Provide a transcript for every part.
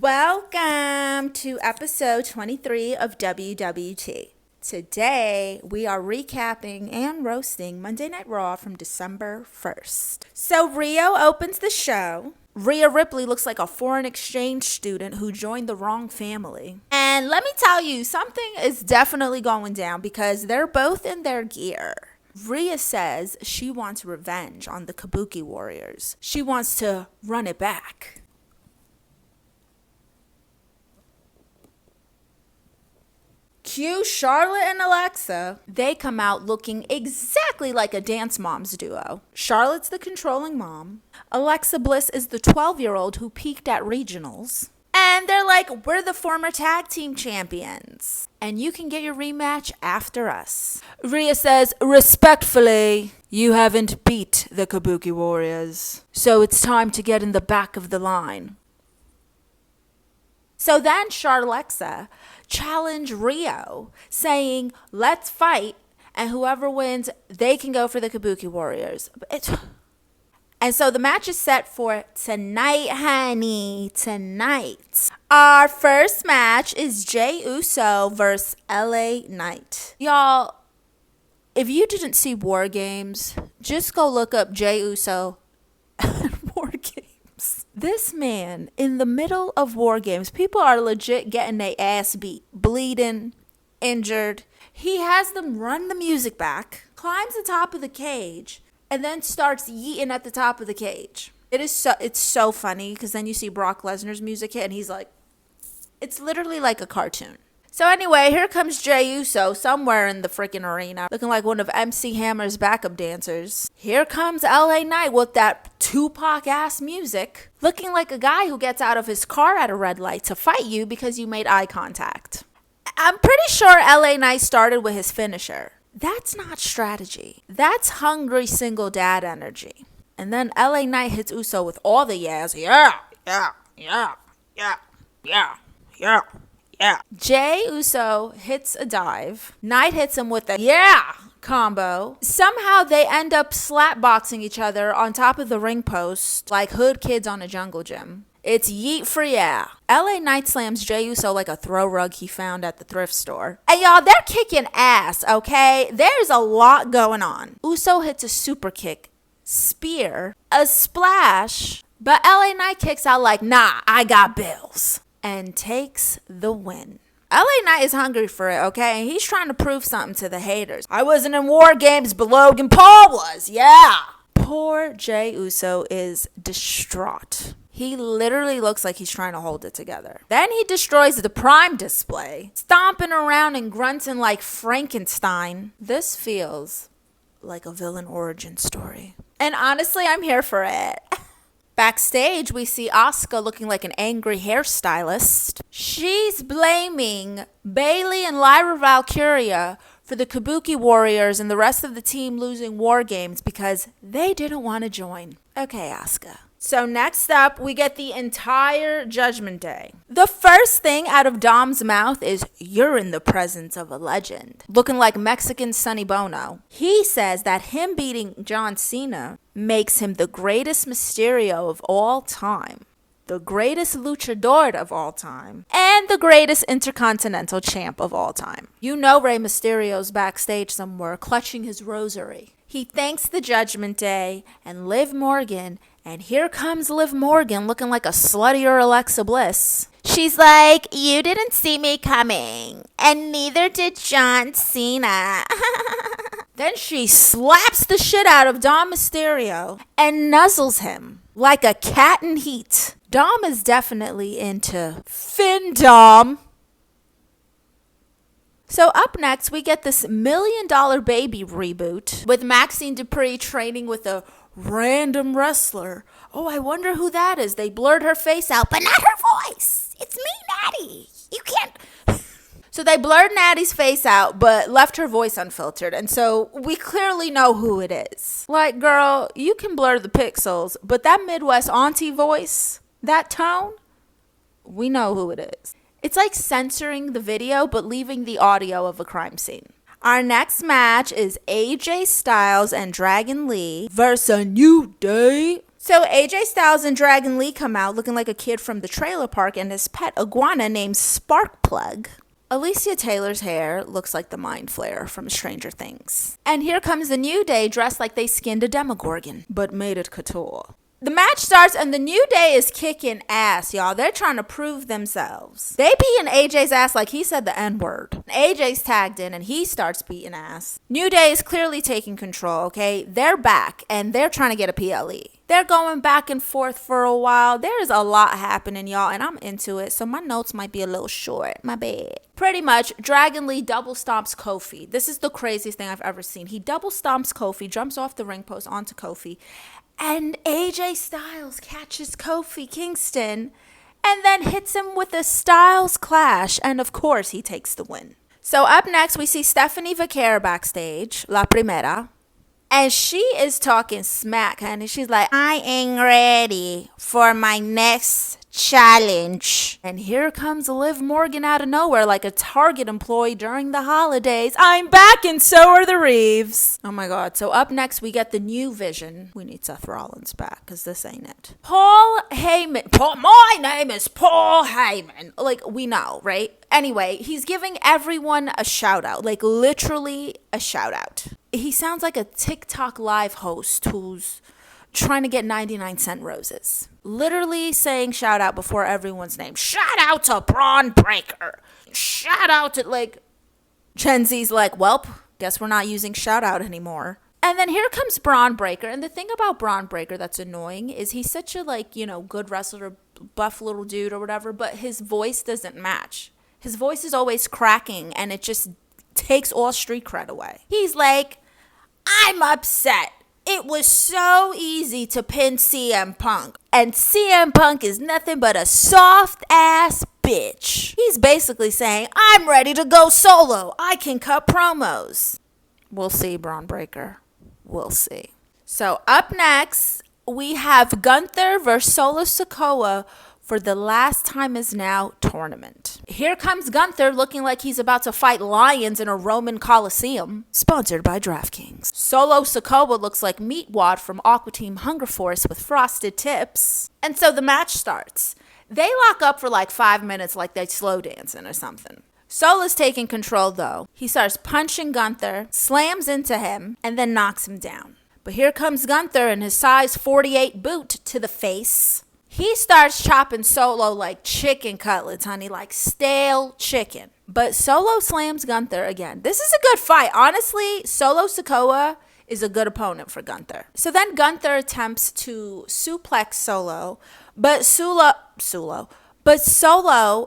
Welcome to episode 23 of WW. Today, we are recapping and roasting Monday Night Raw from December 1st. So, Rhiyo opens the show. Rhea Ripley looks like a foreign exchange student who joined the wrong family. And let me tell you, something is definitely going down because they're both in their gear. Rhea says she wants revenge on the Kabuki Warriors. She wants to run it back. Cue Charlotte and Alexa. They come out looking exactly like a Dance Moms duo. Charlotte's the controlling mom. Alexa Bliss is the 12-year-old who peaked at regionals. And they're like, we're the former tag team champions. And you can get your rematch after us. Rhea says, respectfully, you haven't beat the Kabuki Warriors. So it's time to get in the back of the line. So then Charlexa challenged Rhiyo, saying, let's fight, and whoever wins, they can go for the Kabuki Warriors. And so the match is set for tonight, honey, tonight. Our first match is Jey Uso versus LNIKS. Y'all, if you didn't see War Games, just go look up Jey Uso and War Games. This man, in the middle of War Games, people are legit getting their ass beat, bleeding, injured. He has them run the music back, climbs the top of the cage, and then starts yeeting at the top of the cage. It's so funny because then you see Brock Lesnar's music hit and he's like, it's literally like a cartoon. So anyway, here comes Jey Uso somewhere in the freaking arena, looking like one of MC Hammer's backup dancers. Here comes LNIKS with that Tupac-ass music, looking like a guy who gets out of his car at a red light to fight you because you made eye contact. I'm pretty sure LNIKS started with his finisher. That's not strategy. That's hungry single dad energy. And then LNIKS hits Uso with all the yas. Yeah. Jey Uso hits a dive. Knight hits him with a yeah combo. Somehow they end up slapboxing each other on top of the ring post like hood kids on a jungle gym. It's yeet for yeah. LNIKS slams Jey Uso like a throw rug he found at the thrift store. And y'all, they're kicking ass, okay? There's a lot going on. Uso hits a super kick, spear, a splash, but LNIKS kicks out like, nah, I got bills, and takes the win. LNIKS is hungry for it, okay? And he's trying to prove something to the haters. I wasn't in War Games, but Logan Paul was, yeah. Poor Jey Uso is distraught. He literally looks like he's trying to hold it together. Then he destroys the Prime display, stomping around and grunting like Frankenstein. This feels like a villain origin story. And honestly, I'm here for it. Backstage, we see Asuka looking like an angry hairstylist. She's blaming Bayley and Lyra Valkyria for the Kabuki Warriors and the rest of the team losing War Games because they didn't want to join. Okay, Asuka. So next up, we get the entire Judgment Day. The first thing out of Dom's mouth is, you're in the presence of a legend. Looking like Mexican Sonny Bono. He says that him beating John Cena makes him the greatest Mysterio of all time, the greatest luchador of all time, and the greatest intercontinental champ of all time. You know Rey Mysterio's backstage somewhere clutching his rosary. He thanks the Judgment Day and Liv Morgan, and here comes Liv Morgan looking like a sluttier Alexa Bliss. She's like, you didn't see me coming, and neither did John Cena. Then she slaps the shit out of Dom Mysterio and nuzzles him like a cat in heat. Dom is definitely into Fin-Dom. So up next, we get this $1 Million Baby reboot with Maxine Dupree training with a random wrestler. Oh, I wonder who that is. They blurred her face out, but not her voice. It's me, Natty. You can't. So they blurred Natty's face out, but left her voice unfiltered. And so we clearly know who it is. Like, girl, you can blur the pixels, but that Midwest auntie voice, that tone, we know who it is. It's like censoring the video, but leaving the audio of a crime scene. Our next match is AJ Styles and Dragon Lee versus A New Day. So AJ Styles and Dragon Lee come out looking like a kid from the trailer park and his pet iguana named Sparkplug. Alicia Taylor's hair looks like the Mind Flayer from Stranger Things. And here comes the New Day dressed like they skinned a Demogorgon, but made it couture. The match starts and the New Day is kicking ass, y'all. They're trying to prove themselves. They beating AJ's ass like he said the N-word. AJ's tagged in and he starts beating ass. New Day is clearly taking control, okay? They're back and they're trying to get a PLE. They're going back and forth for a while. There is a lot happening, y'all, and I'm into it, so my notes might be a little short. My bad. Pretty much, Dragon Lee double stomps Kofi. This is the craziest thing I've ever seen. He double stomps Kofi, jumps off the ring post onto Kofi, and AJ Styles catches Kofi Kingston and then hits him with a Styles Clash. And of course, he takes the win. So up next, we see Stephanie Vaquera backstage, La Primera. And she is talking smack, honey. She's like, I ain't ready for my next challenge. And here comes Liv Morgan out of nowhere like a Target employee during the holidays. I'm back and so are the Reeves. Oh my God. So up next, we get the new vision. We need Seth Rollins back because this ain't it. Paul Heyman. My name is Paul Heyman. Like, we know, right? Anyway, he's giving everyone a shout out. Like, literally a shout out. He sounds like a TikTok live host who's trying to get 99-cent roses. Literally saying shout out before everyone's name. Shout out to Braun Breaker. Shout out to, like, Gen Z's like, welp, guess we're not using shout out anymore. And then here comes Braun Breaker. And the thing about Braun Breaker that's annoying is he's such a, like, you know, good wrestler, buff little dude or whatever, but his voice doesn't match. His voice is always cracking and it just takes all street cred away. He's like, I'm upset. It was so easy to pin CM Punk. And CM Punk is nothing but a soft ass bitch. He's basically saying, I'm ready to go solo. I can cut promos. We'll see, Braun Breaker. We'll see. So up next, we have Gunther versus Solo Sikoa for the Last Time Is Now tournament. Here comes Gunther looking like he's about to fight lions in a Roman Coliseum. Sponsored by DraftKings. Solo Sikoa looks like Meatwad from Aqua Team Hunger Force with frosted tips. And so the match starts. They lock up for like 5 minutes like they slow dancing or something. Solo's taking control though. He starts punching Gunther, slams into him, and then knocks him down. But here comes Gunther in his size 48 boot to the face. He starts chopping Solo like chicken cutlets, honey, like stale chicken. But Solo slams Gunther again. This is a good fight. Honestly, Solo Sikoa is a good opponent for Gunther. So then Gunther attempts to suplex Solo, but Solo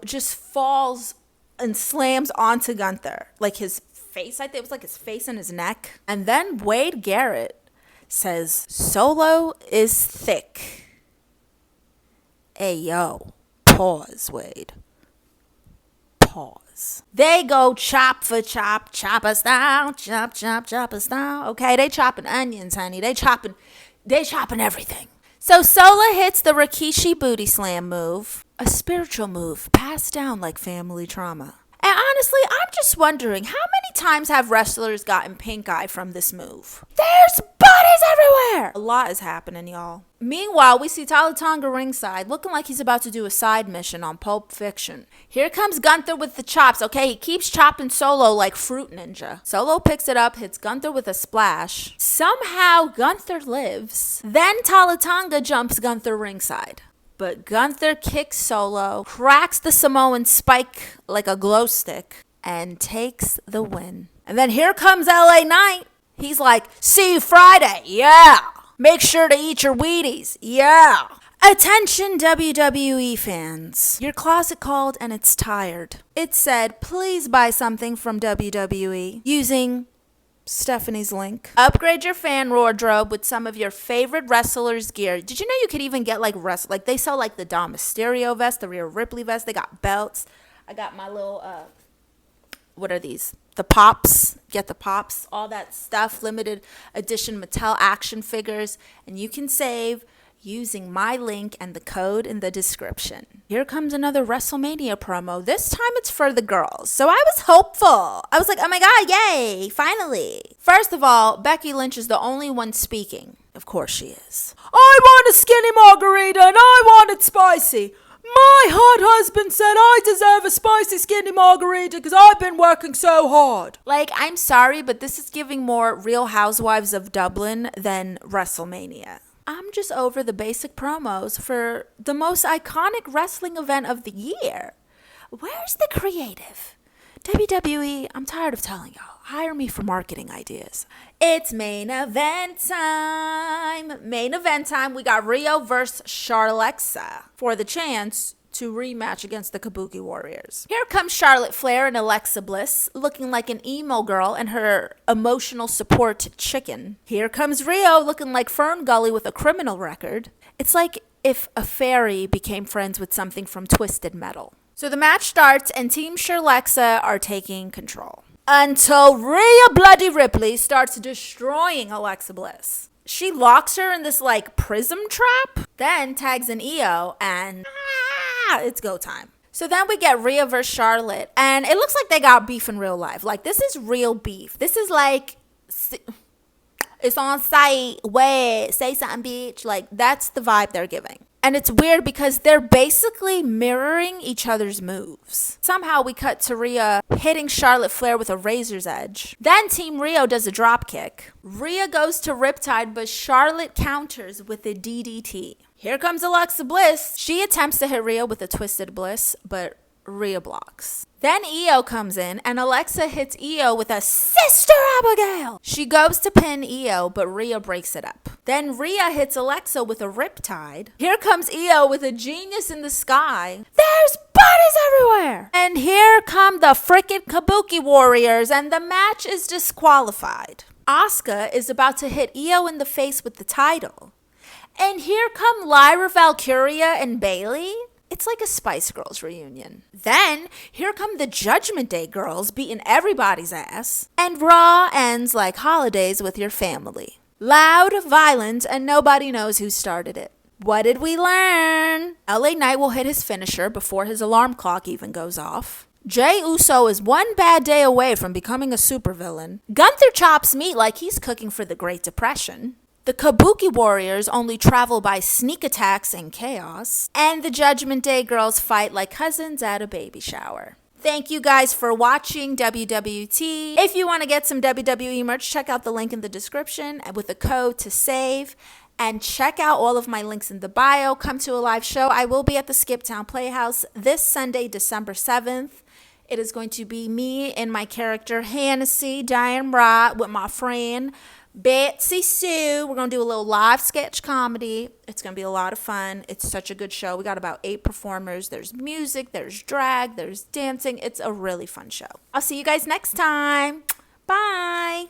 just falls and slams onto Gunther. Like his face, I think it was like his face and his neck. And then Wade Garrett says, Solo is thick. Hey, yo, pause, Wade. Pause. They go chop for chop, chopper style, chop, chop, chopper style. Okay, they chopping onions, honey. They chopping everything. So Solo hits the Rikishi booty slam move, a spiritual move passed down like family trauma. And honestly, I'm just wondering, how many times have wrestlers gotten pink eye from this move? There's bodies everywhere! A lot is happening, y'all. Meanwhile, we see Talla Tonga ringside, looking like he's about to do a side mission on Pulp Fiction. Here comes Gunther with the chops, okay? He keeps chopping Solo like Fruit Ninja. Solo picks it up, hits Gunther with a splash. Somehow, Gunther lives. Then Talla Tonga jumps Gunther ringside. But Gunther kicks Solo, cracks the Samoan spike like a glow stick, and takes the win. And then here comes LA Knight. He's like, see you Friday. Yeah. Make sure to eat your Wheaties. Yeah. Attention WWE fans. Your closet called and it's tired. It said, please buy something from WWE using Stephanie's link. Upgrade your fan wardrobe with some of your favorite wrestlers' gear. Did you know you could even get like they sell like the Dom Mysterio vest, the Rhea Ripley vest. They got belts. I got my little what are these? The pops. Get the pops. All that stuff. Limited edition Mattel action figures, and you can save using my link and the code in the description. Here comes another WrestleMania promo. This time it's for the girls. So I was hopeful. I was like, oh my God, yay, finally. First of all, Becky Lynch is the only one speaking. Of course she is. I want a skinny margarita and I want it spicy. My hot husband said I deserve a spicy skinny margarita because I've been working so hard. Like, I'm sorry, but this is giving more Real Housewives of Dublin than WrestleMania. I'm just over the basic promos for the most iconic wrestling event of the year. Where's the creative? WWE, I'm tired of telling y'all. Hire me for marketing ideas. It's main event time. Main event time. We got Rhiyo versus Charlexa for the chance to rematch against the Kabuki Warriors. Here comes Charlotte Flair and Alexa Bliss, looking like an emo girl and her emotional support chicken. Here comes Rhiyo, looking like Fern Gully with a criminal record. It's like if a fairy became friends with something from Twisted Metal. So the match starts and Team Charlexa are taking control. Until Rhea Bloody Ripley starts destroying Alexa Bliss. She locks her in this like prism trap, then tags an Io and it's go time. So then we get Rhea versus Charlotte and it looks like they got beef in real life. Like this is real beef. This is like, it's on site, wait, say something bitch. Like that's the vibe they're giving. And it's weird because they're basically mirroring each other's moves. Somehow we cut to Rhea hitting Charlotte Flair with a razor's edge. Then Team Rhiyo does a drop kick. Rhea goes to Riptide, but Charlotte counters with a DDT. Here comes Alexa Bliss. She attempts to hit Rhea with a Twisted Bliss, but Rhea blocks. Then Io comes in and Alexa hits Io with a Sister Abigail. She goes to pin Io, but Rhea breaks it up. Then Rhea hits Alexa with a Riptide. Here comes Io with a Genius in the Sky. There's bodies everywhere. And here come the frickin' Kabuki Warriors and the match is disqualified. Asuka is about to hit Io in the face with the title. And here come Lyra Valkyria and Bayley. It's like a Spice Girls reunion. Then, here come the Judgment Day girls beating everybody's ass. And Raw ends like holidays with your family. Loud, violent, and nobody knows who started it. What did we learn? LA Knight will hit his finisher before his alarm clock even goes off. Jey Uso is one bad day away from becoming a supervillain. Gunther chops meat like he's cooking for the Great Depression. The Kabuki Warriors only travel by sneak attacks and chaos. And the Judgment Day girls fight like cousins at a baby shower. Thank you guys for watching WWT. If you want to get some WWE merch, check out the link in the description with a code to save. And check out all of my links in the bio. Come to a live show. I will be at the Skiptown Playhouse this Sunday, December 7th. It is going to be me and my character, Hennessy, Diane Wright, with my friend, Betsy Sue. We're going to do a little live sketch comedy. It's going to be a lot of fun. It's such a good show. We got about 8 performers. There's music, there's drag, there's dancing. It's a really fun show. I'll see you guys next time. Bye.